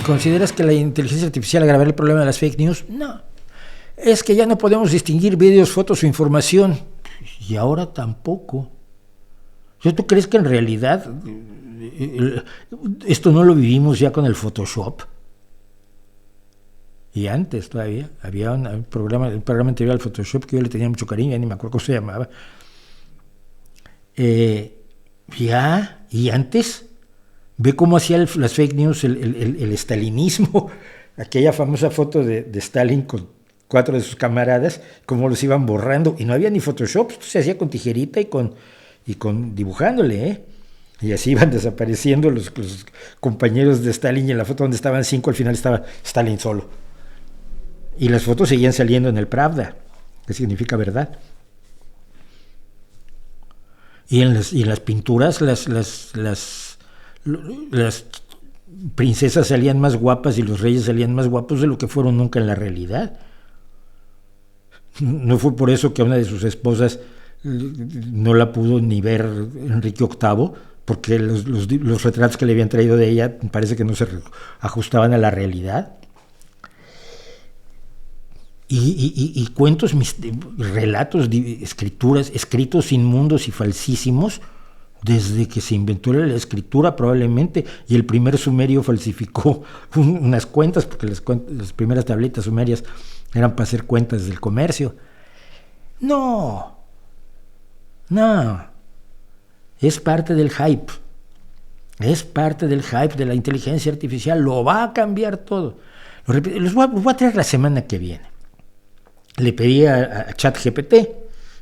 ¿Consideras que la inteligencia artificial agravará el problema de las fake news? No. Es que ya no podemos distinguir vídeos, fotos o información. Y ahora tampoco. ¿Tú crees que en realidad esto no lo vivimos ya con el Photoshop? Y antes todavía había un programa anterior al Photoshop que yo le tenía mucho cariño, ya ni me acuerdo cómo se llamaba. Y antes, ve cómo hacía las fake news el estalinismo, aquella famosa foto de Stalin con 4 de sus camaradas, cómo los iban borrando, y no había ni Photoshop, esto se hacía con tijerita y con dibujándole, y así iban desapareciendo los compañeros de Stalin, y en la foto donde estaban 5 al final estaba Stalin solo, y las fotos seguían saliendo en el Pravda, que significa verdad. Y en las pinturas las princesas salían más guapas y los reyes salían más guapos de lo que fueron nunca en la realidad. No fue por eso que a una de sus esposas no la pudo ni ver Enrique VIII, porque los retratos que le habían traído de ella parece que no se ajustaban a la realidad. Y cuentos, relatos, escrituras, escritos inmundos y falsísimos, desde que se inventó la escritura probablemente, y el primer sumerio falsificó unas cuentas, porque las primeras tabletas sumerias eran para hacer cuentas del comercio. No, es parte del hype, de la inteligencia artificial, lo va a cambiar todo. Los voy a traer la semana que viene. Le pedí a ChatGPT,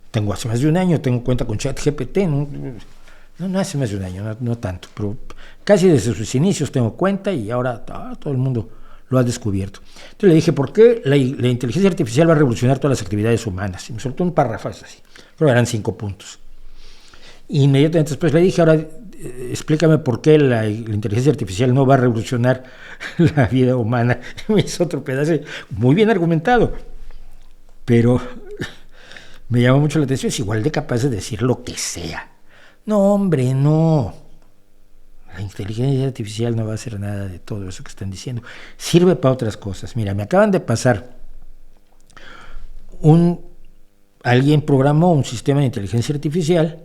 tengo hace más de un año, tengo cuenta con ChatGPT, no hace más de un año, no tanto, pero casi desde sus inicios tengo cuenta y ahora todo el mundo lo ha descubierto. Entonces le dije, ¿por qué la inteligencia artificial va a revolucionar todas las actividades humanas? Y me soltó un párrafo así, creo que eran 5 puntos. Inmediatamente después le dije, ahora explícame por qué la inteligencia artificial no va a revolucionar la vida humana. Me hizo otro pedazo, muy bien argumentado, pero me llama mucho la atención, es igual de capaz de decir lo que sea. No, hombre, no. La inteligencia artificial no va a hacer nada de todo eso que están diciendo. Sirve para otras cosas. Mira, me acaban de pasar alguien programó un sistema de inteligencia artificial,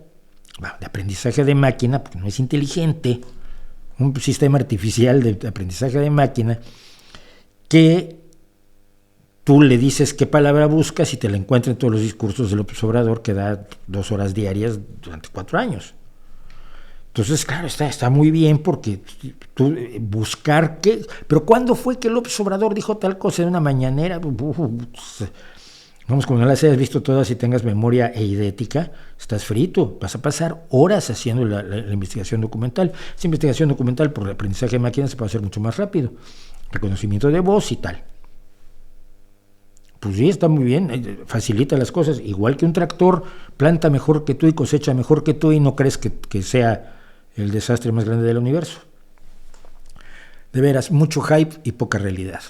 de aprendizaje de máquina, porque no es inteligente, un sistema artificial de aprendizaje de máquina, que tú le dices qué palabra buscas y te la encuentra en todos los discursos de López Obrador, que da 2 horas diarias durante 4 años. Entonces, claro, está muy bien porque tú buscar qué... Pero ¿cuándo fue que López Obrador dijo tal cosa en una mañanera? Vamos, como no las hayas visto todas y tengas memoria eidética, estás frito. Vas a pasar horas haciendo la investigación documental. Esa investigación documental por aprendizaje de máquinas se puede hacer mucho más rápido. Reconocimiento de voz y tal. Pues sí, está muy bien, facilita las cosas. Igual que un tractor planta mejor que tú y cosecha mejor que tú y no crees que sea el desastre más grande del universo. De veras, mucho hype y poca realidad.